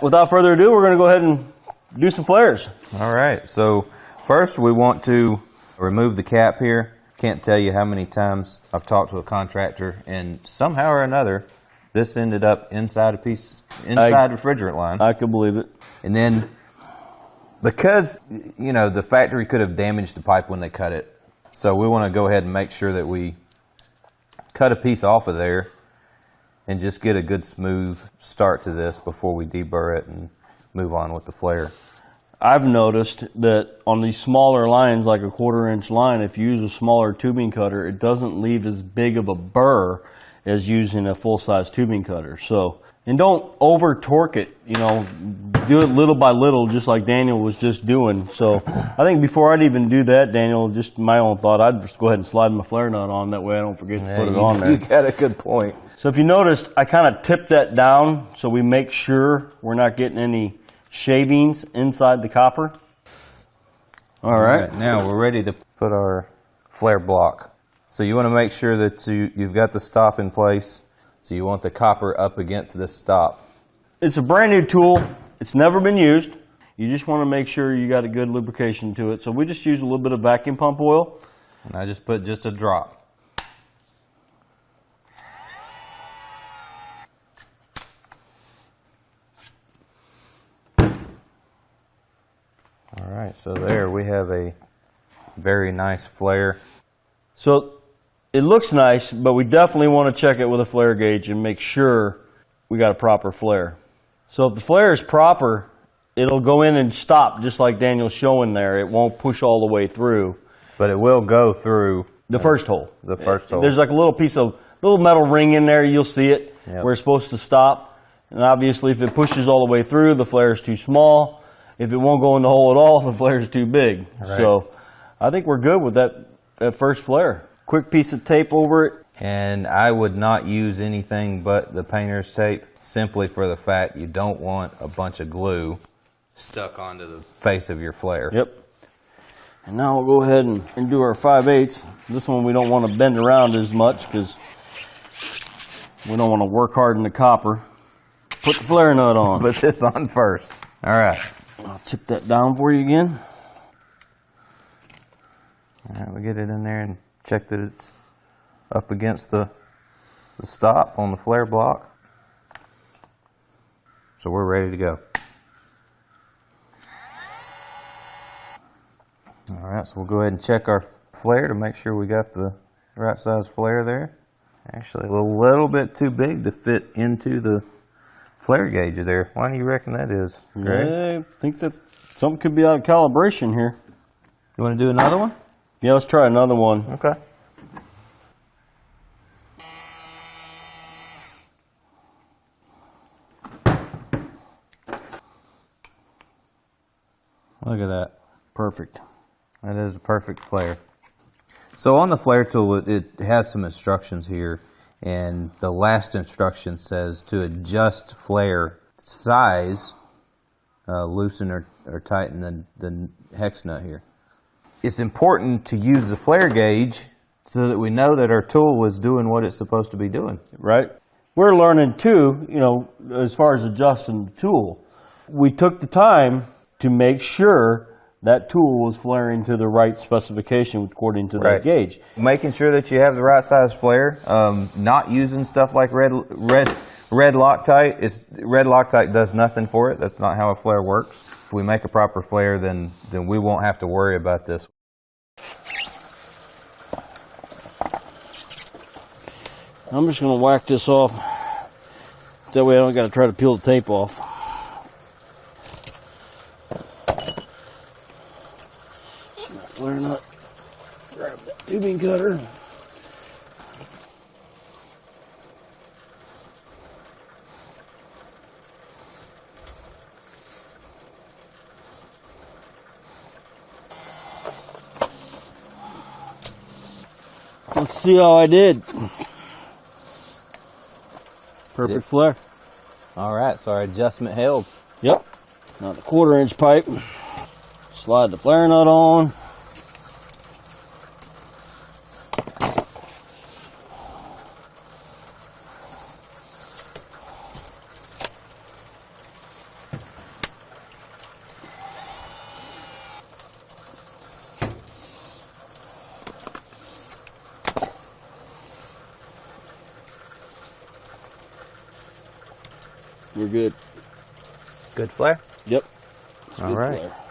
Without further ado, we're going to go ahead and do some flares. All right, so first we want to remove the cap here. Can't tell you how many times I've talked to a contractor and somehow or another this ended up inside refrigerant line. I could believe it. And then because, you know, the factory could have damaged the pipe when they cut it, so we want to go ahead and make sure that we cut a piece off of there and just get a good smooth start to this before we deburr it and move on with the flare. I've noticed that on these smaller lines, like a 1/4-inch line, if you use a smaller tubing cutter, it doesn't leave as big of a burr as using a full-size tubing cutter. So, and don't over torque it, you know, do it little by little, just like Daniel was just doing. So I think before I'd even do that, Daniel, just my own thought, I'd just go ahead and slide my flare nut on, that way I don't forget to put it on there. You got a good point. So if you noticed, I kind of tipped that down so we make sure we're not getting any shavings inside the copper. All right. Now we're ready to put our flare block. So you want to make sure that you've got the stop in place. So you want the copper up against this stop. It's a brand new tool. It's never been used. You just want to make sure you got a good lubrication to it. So we just use a little bit of vacuum pump oil. And I just put just a drop. All right, so there we have a very nice flare. So it looks nice, but we definitely want to check it with a flare gauge and make sure we got a proper flare. So if the flare is proper, it'll go in and stop just like Daniel's showing there. It won't push all the way through. But it will go through the first hole. The first hole. There's like a little metal ring in there. You'll see it where it's supposed to stop. And obviously if it pushes all the way through, the flare is too small. If it won't go in the hole at all, the flare is too big. Right. So I think we're good with that first flare. Quick piece of tape over it. And I would not use anything but the painter's tape, simply for the fact you don't want a bunch of glue stuck onto the face of your flare. Yep. And now we'll go ahead and do our 5/8. This one we don't want to bend around as much because we don't want to work hard in the copper. Put the flare nut on. Put this on first. All right. I'll tip that down for you again. All right, we'll get it in there and check that it's up against the stop on the flare block. So we're ready to go. All right, so we'll go ahead and check our flare to make sure we got the right size flare there. Actually, a little bit too big to fit into the flare gauge there. Why do you reckon that is, Greg? Yeah, I think that something could be out of calibration here. You want to do another one? Yeah, let's try another one. Okay. Look at that. Perfect. That is a perfect flare. So on the flare tool, it has some instructions here. And the last instruction says to adjust flare size, loosen or tighten the hex nut here. It's important to use the flare gauge so that we know that our tool is doing what it's supposed to be doing. Right. We're learning too, you know, as far as adjusting the tool. We took the time to make sure that tool was flaring to the right specification according to that gauge. Making sure that you have the right size flare, not using stuff like red Loctite. Red Loctite does nothing for it. That's not how a flare works. If we make a proper flare, then we won't have to worry about this. I'm just going to whack this off. That way I don't got to try to peel the tape off. Flare nut. Grab that tubing cutter. Let's see how I did. Perfect flare. All right, so our adjustment held. Yep. Now the 1/4-inch pipe. Slide the flare nut on. We're good. Good flare? Yep. It's All good right. flare.